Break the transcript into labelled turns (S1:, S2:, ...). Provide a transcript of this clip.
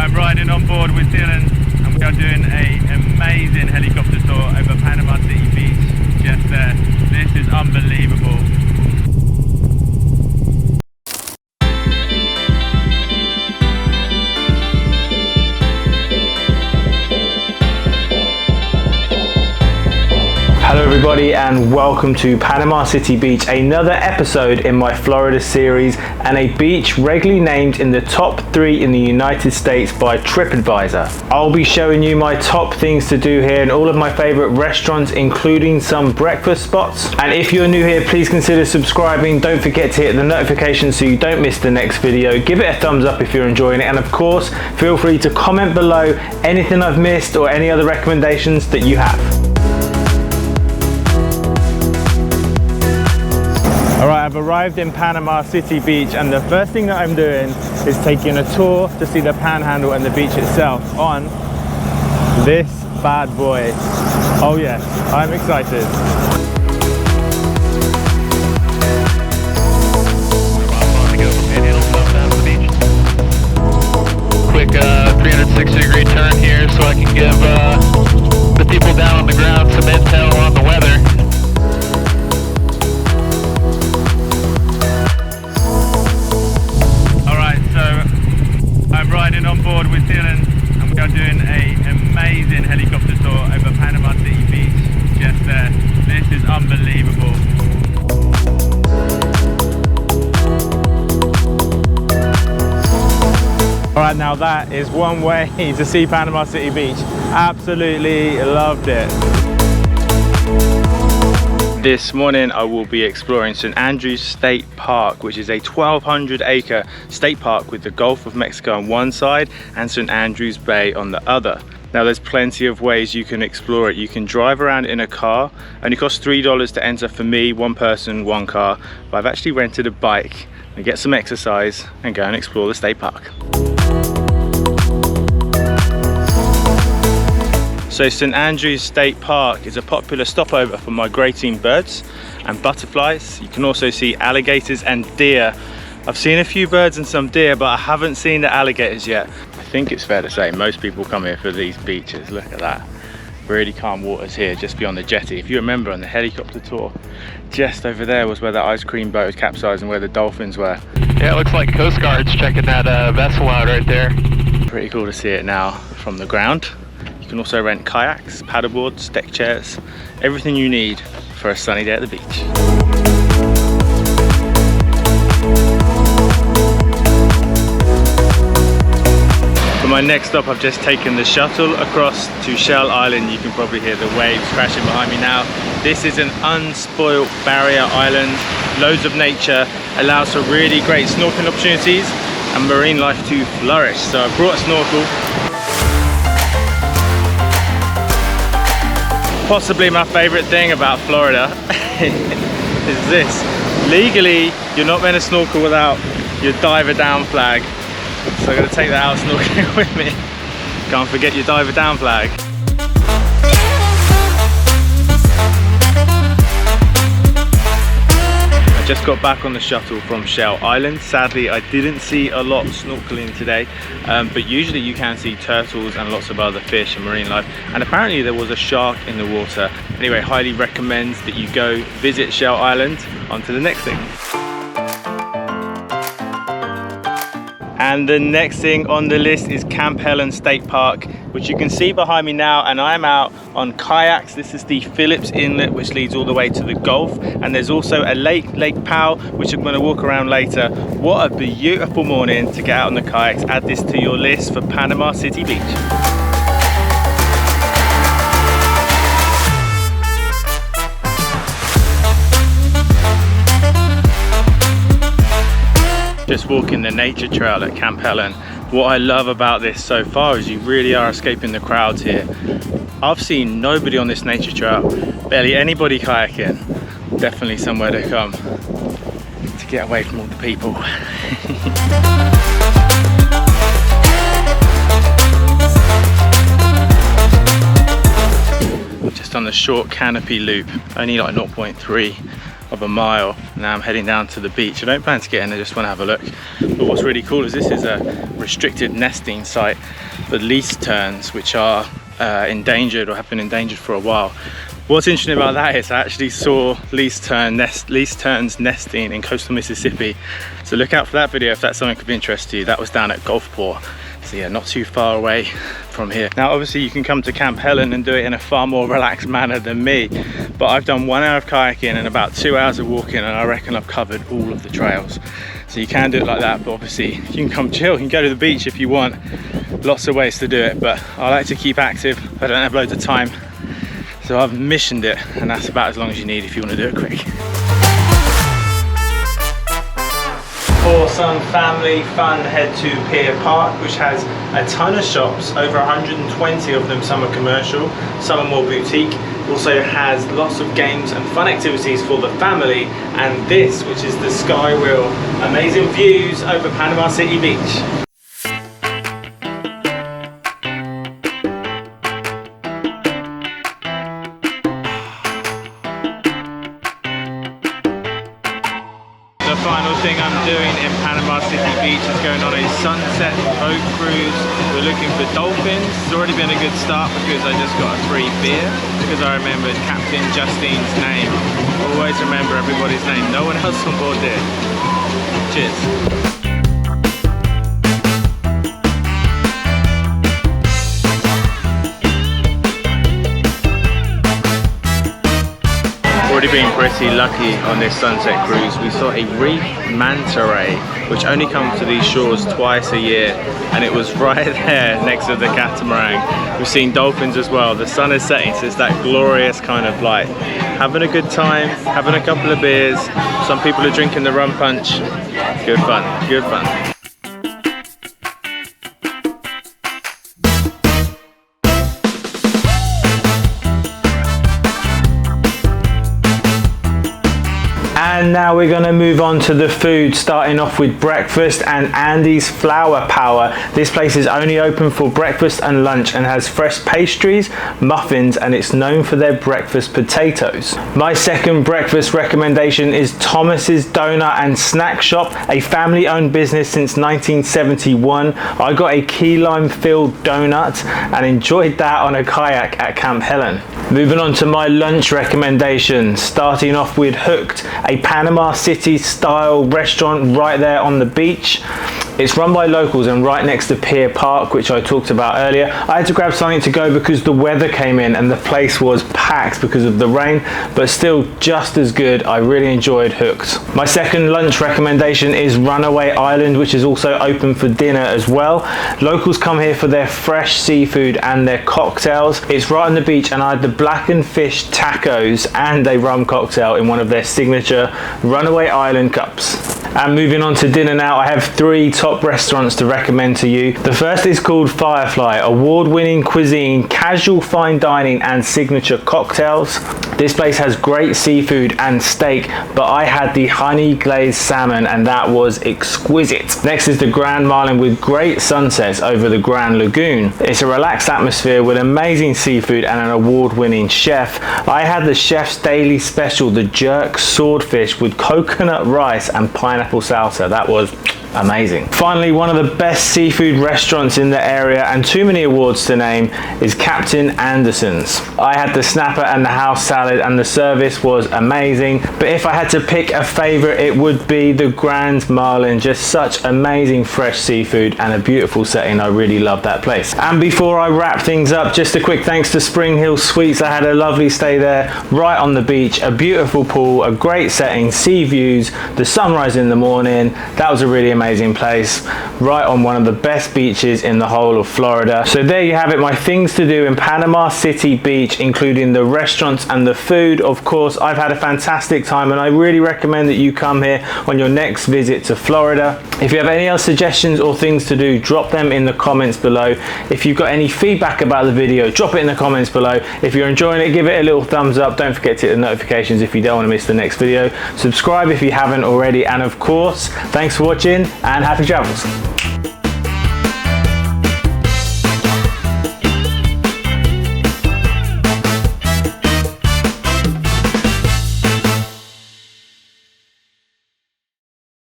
S1: I'm riding on board with Dylan and we are doing an amazing helicopter tour over Panama City Beach just there. This is unbelievable. Hello everybody and welcome to Panama City Beach, another episode in my Florida series and a beach regularly named in the top 3 in the United States by TripAdvisor. I'll be showing you my top things to do here and all of my favorite restaurants, including some breakfast spots. And if you're new here, please consider subscribing. Don't forget to hit the notification so you don't miss the next video. Give it a thumbs up if you're enjoying it, and of course feel free to comment below anything I've missed or any other recommendations that you have. Alright, I've arrived in Panama City Beach and the first thing that I'm doing is taking a tour to see the Panhandle and the beach itself on this bad boy. Oh yes, I'm excited.
S2: Quick 360-degree turn here so I can give the people down on the ground some intel on the weather.
S1: I'm riding on board with Dylan and we are doing an amazing helicopter tour over Panama City Beach just there. This is unbelievable. Alright, now that is one way to see Panama City Beach. Absolutely loved it. This morning I will be exploring St. Andrews State Park, which is a 1,200-acre state park with the Gulf of Mexico on one side and St. Andrews Bay on the other. Now there's plenty of ways you can explore it. You can drive around in a car, only costs $3 to enter for me, one person, one car, but I've actually rented a bike and get some exercise and go and explore the state park. So St. Andrews State Park is a popular stopover for migrating birds and butterflies. You can also see alligators and deer. I've seen a few birds and some deer, but I haven't seen the alligators yet. I think it's fair to say most people come here for these beaches. Look at that. Really calm waters here just beyond the jetty. If you remember on the helicopter tour, just over there was where the ice cream boat was capsized and where the dolphins were.
S2: Yeah, it looks like Coast Guard's checking that vessel out right there.
S1: Pretty cool to see it now from the ground. You can also rent kayaks, paddleboards, deck chairs, everything you need for a sunny day at the beach. For my next stop, I've just taken the shuttle across to Shell Island. You can probably hear the waves crashing behind me now. This is an unspoilt barrier island, loads of nature, allows for really great snorkeling opportunities and marine life to flourish. So I brought a snorkel. Possibly my favorite thing about Florida is this. Legally, you're not meant to snorkel without your diver down flag. So I'm gonna take that out snorkeling with me. Can't forget your diver down flag. I just got back on the shuttle from Shell Island. Sadly, I didn't see a lot snorkeling today, but usually you can see turtles and lots of other fish and marine life. And apparently there was a shark in the water. Anyway, highly recommend that you go visit Shell Island. On to the next thing. And the next thing on the list is Camp Helen State Park, which you can see behind me now, and I'm out on kayaks. This is the Phillips Inlet, which leads all the way to the Gulf, and there's also a Lake Powell, which I'm going to walk around later. What a beautiful morning to get out on the kayaks. Add this to your list for Panama City Beach. Just walking the nature trail at Camp Helen. What I love about this so far is you really are escaping the crowds here. I've seen nobody on this nature trail, barely anybody kayaking. Definitely somewhere to come to get away from all the people. Just on the short canopy loop, only like 0.3 of a mile. Now I'm heading down to the beach. I don't plan to get in, I just want to have a look. But what's really cool is this is a restricted nesting site for least terns, which are endangered or have been endangered for a while. What's interesting about that is I actually saw least terns nesting in coastal Mississippi. So look out for that video if that's something that could be interesting to you. That was down at Gulfport. So yeah, not too far away from here. Now obviously you can come to Camp Helen and do it in a far more relaxed manner than me, but I've done 1 hour of kayaking and about 2 hours of walking, and I reckon I've covered all of the trails. So you can do it like that, but obviously you can come chill, you can go to the beach if you want. Lots of ways to do it, but I like to keep active. I don't have loads of time, so I've missioned it, and that's about as long as you need if you want to do it quick. For some family fun, head to Pier Park, which has a ton of shops, over 120 of them. Some are commercial, some are more boutique. Also has lots of games and fun activities for the family, and this, which is the Skywheel, amazing views over Panama City Beach. The final thing I'm doing in Panama City Beach is going on a sunset boat cruise. We're looking for dolphins. It's already been a good start because I just got a free beer because I remembered Captain Justine's name. Always remember everybody's name. No one else on board did. Cheers. Already been pretty lucky on this sunset cruise. We saw a reef manta ray, which only comes to these shores twice a year, and it was right there next to the catamaran. We've seen dolphins as well. The sun is setting, so it's that glorious kind of light. Having a good time, having a couple of beers. Some people are drinking the rum punch. Good fun, good fun. And now we're going to move on to the food, starting off with breakfast and Andy's Flower Power. This place is only open for breakfast and lunch and has fresh pastries, muffins, and it's known for their breakfast potatoes. My second breakfast recommendation is Thomas's Donut and Snack Shop, a family-owned business since 1971. I got a key lime filled donut and enjoyed that on a kayak at Camp Helen. Moving on to my lunch recommendation, starting off with Hooked, a Panama City style restaurant right there on the beach. It's run by locals and right next to Pier Park, which I talked about earlier. I had to grab something to go because the weather came in and the place was packed because of the rain, but still just as good. I really enjoyed Hooked. My second lunch recommendation is Runaway Island, which is also open for dinner as well. Locals come here for their fresh seafood and their cocktails. It's right on the beach, and I had the blackened fish tacos and a rum cocktail in one of their signature Runaway Island cups. And moving on to dinner now, I have 3 top restaurants to recommend to you. The first is called Firefly, award-winning cuisine, casual fine dining and signature cocktails. This place has great seafood and steak, but I had the honey glazed salmon and that was exquisite. Next is the Grand Marlin with great sunsets over the Grand Lagoon. It's a relaxed atmosphere with amazing seafood and an award-winning chef. I had the chef's daily special, the jerk swordfish with coconut rice and pineapple salsa. That was amazing. Finally, one of the best seafood restaurants in the area, and too many awards to name, is Captain Anderson's. I had the snapper and the house salad and the service was amazing, but if I had to pick a favorite, it would be the Grand Marlin. Just such amazing fresh seafood and a beautiful setting. I really love that place. And before I wrap things up, just a quick thanks to Spring Hill Suites. I had a lovely stay there right on the beach, a beautiful pool, a great setting, sea views, the sunrise in the morning. That was a really amazing place, right on one of the best beaches in the whole of Florida. So there you have it, my things to do in Panama City Beach, including the restaurants and the food. Of course, I've had a fantastic time and I really recommend that you come here on your next visit to Florida. If you have any other suggestions or things to do, drop them in the comments below. If you've got any feedback about the video, drop it in the comments below. If you're enjoying it, give it a little thumbs up. Don't forget to hit the notifications if you don't want to miss the next video. Subscribe if you haven't already, and of course, thanks for watching and happy travels.